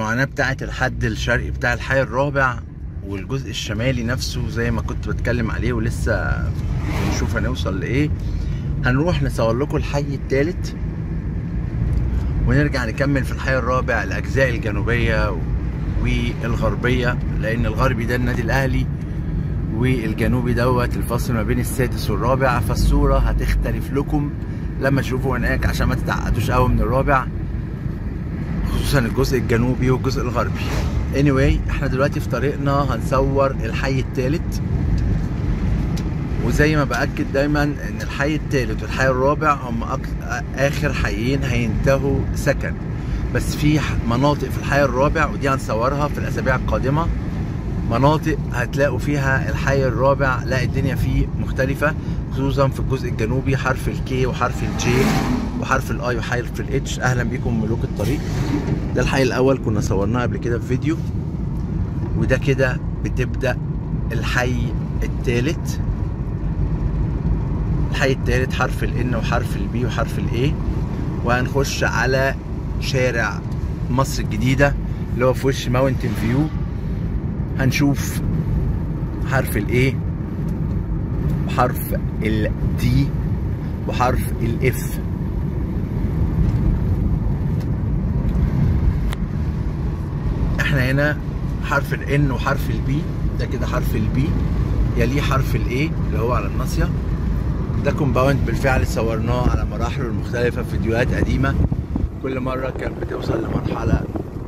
المعاناة بتاعة الحد الشرقي بتاع الحي الرابع والجزء الشمالي نفسه زي ما كنت بتكلم عليه، ولسه بنشوف هنوصل لايه. هنروح نصور لكم الحي الثالث ونرجع نكمل في الحي الرابع الاجزاء الجنوبيه والغربيه، لان الغربي ده النادي الاهلي والجنوبي دوت الفاصل ما بين السادس والرابع، فالصوره هتختلف لكم لما تشوفوا هناك عشان ما تتعقدوش قوي من الرابع، خصوصا الجزء الجنوبي والجزء الغربي. anyway احنا دلوقتي في طريقنا هنصور الحي الثالث، وزي ما باكد دايما ان الحي الثالث والحي الرابع هم اخر حيين هينتهوا سكن، بس في مناطق في الحي الرابع ودي هنصورها في الاسابيع القادمه، مناطق هتلاقوا فيها الحي الرابع لا الدنيا فيه مختلفه، خصوصا في الجزء الجنوبي حرف الكي وحرف الجي وحرف الاي وحرف الاتش. اهلا بيكم ملوك الطريق. ده الحي الاول كنا صورناه قبل كده في فيديو، وده كده بتبدا الحي الثالث. الحي الثالث حرف الان وحرف البي وحرف الاي، وهنخش على شارع مصر الجديده اللي هو في وش ماونتن فيو. هنشوف حرف الاي وحرف الدي وحرف الاف. احنا هنا حرف الان وحرف البي، ده كده حرف البي يليه حرف الاي اللي هو على الناصيه. ده كومباوند بالفعل صورناه على مراحله المختلفه في فيديوهات قديمه، كل مره كانت بتوصل لمرحله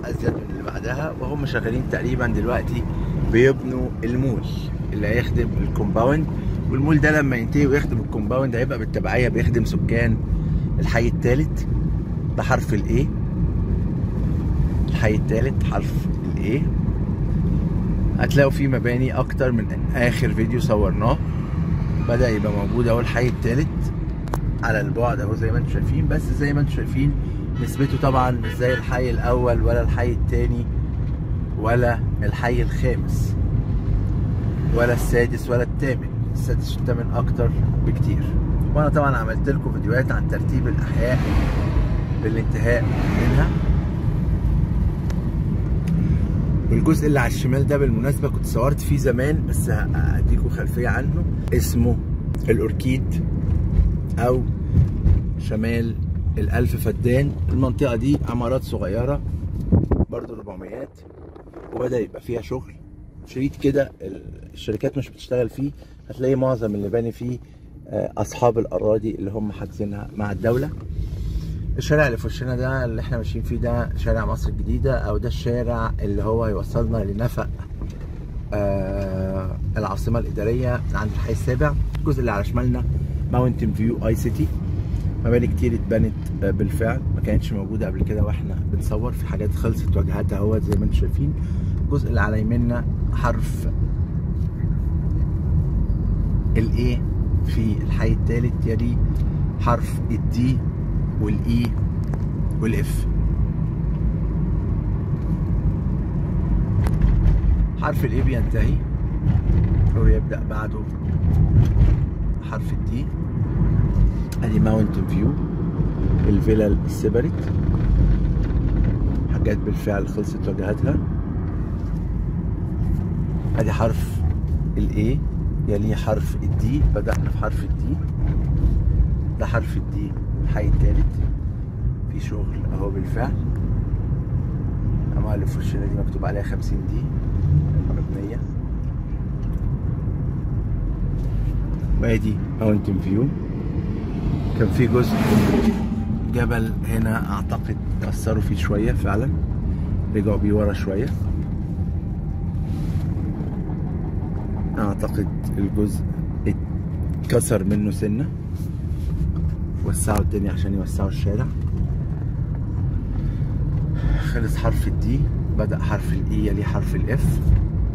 ازيد من اللي بعدها، وهم شغالين تقريبا دلوقتي بيبنوا المول اللي هيخدم الكومباوند، والمول ده لما ينتهي ويخدم الكومباوند هيبقى بالتبعيه بيخدم سكان الحي الثالث. ده حرف الاي، الحي الثالث حرف الاي. هتلاقوا فيه مباني اكتر من اخر فيديو صورناه، بدأ يبقى موجود اهو الحي الثالث على البعد اهو زي ما انتم شايفين، بس زي ما انتم شايفين نسبته طبعا مش زي الحي الاول ولا الحي الثاني ولا الحي الخامس ولا السادس ولا الثامن. السادس والثامن اكتر بكتير، وانا طبعا عملت لكم فيديوهات عن ترتيب الاحياء بالانتهاء منها. والجزء اللي على الشمال ده بالمناسبه كنت صورت فيه زمان، بس هديكم خلفيه عنه، اسمه الاوركيد او شمال الألف فدان. المنطقه دي عمارات صغيره برضو 400، وبدا يبقى فيها شغل شريط كده الشركات مش بتشتغل فيه، هتلاقي معظم اللي باني فيه اصحاب الاراضي اللي هم حاجزينها مع الدوله. الشارع اللي في وشنا ده اللي احنا ماشيين فيه ده شارع مصر الجديده، او ده الشارع اللي هو هيوصلنا لنفق العاصمه الاداريه عند الحي السابع. الجزء اللي على شمالنا ماونتن فيو اي سيتي، مباني كتير اتبنت بالفعل ما كانتش موجوده قبل كده واحنا بنصور، في حاجات خلصت واجهاتها اهوت زي ما انتم شايفين. الجزء اللي على يميننا حرف الاي في الحي الثالث، يلي حرف الدي والاي والاف. حرف الاي بينتهي ويبدا بعده حرف الدي. ادي ماونتن فيو، الفيلا السيبريت، حاجات بالفعل خلصت واجهاتها. ادي حرف الاي يليه حرف الدي، بدأنا في حرف الدي. ده حرف الدي الحي الثالث، في شغل اهو بالفعل. العمارة اللي في وشنا دي مكتوب عليها 50 دي مبنية. وادي ماونتن فيو. كان في جزء جبل هنا اعتقد كسروا فيه شوية فعلا، رجعوا بيه ورا شوية. اعتقد الجزء اتكسر منه سنة، وسعوا الدنيا عشان يوسعوا الشارع. خلص حرف الدي، بدأ حرف الاي يليه حرف الاف.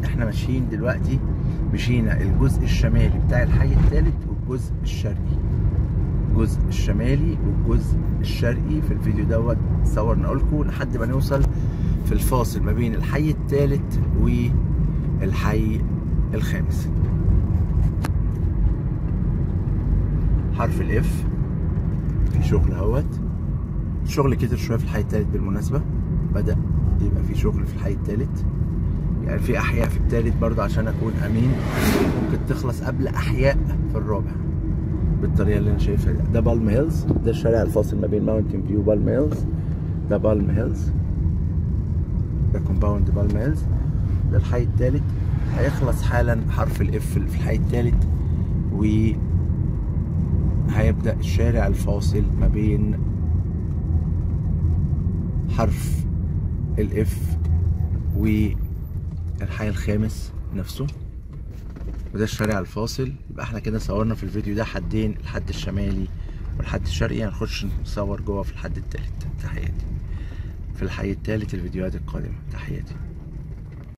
احنا ماشيين دلوقتي، مشينا الجزء الشمالي بتاع الحي الثالث والجزء الشرقي، الجزء الشمالي والجزء الشرقي في الفيديو دوت صورنا لكم لحد ما نوصل في الفاصل ما بين الحي الثالث والحي الخامس. حرف الاف في شغل اهوت، الشغل كتر شويه في الحي الثالث بالمناسبه، بدأ يبقى في شغل في الحي التالت، يعني في احياء في التالت برضه عشان اكون امين ممكن تخلص قبل احياء في الرابع بالطريقه اللي انا شايفها دي. ده بالم هيلز، ده الشارع الفاصل ما بين ماونتن فيو وبالم هيلز. ده بالم هيلز، ده كومباوند بالم هيلز. ده الحي التالت، هيخلص حالا حرف الاف في الحي التالت، وهيبدأ الشارع الفاصل ما بين حرف الاف والحي الخامس نفسه، وده الشارع الفاصل. يبقى احنا كده صورنا في الفيديو ده حدين، الحد الشمالي والحد الشرقي. هنخش نصور جوه في الحد التالت. تحياتي في الحي التالت الفيديوهات القادمة. تحياتي.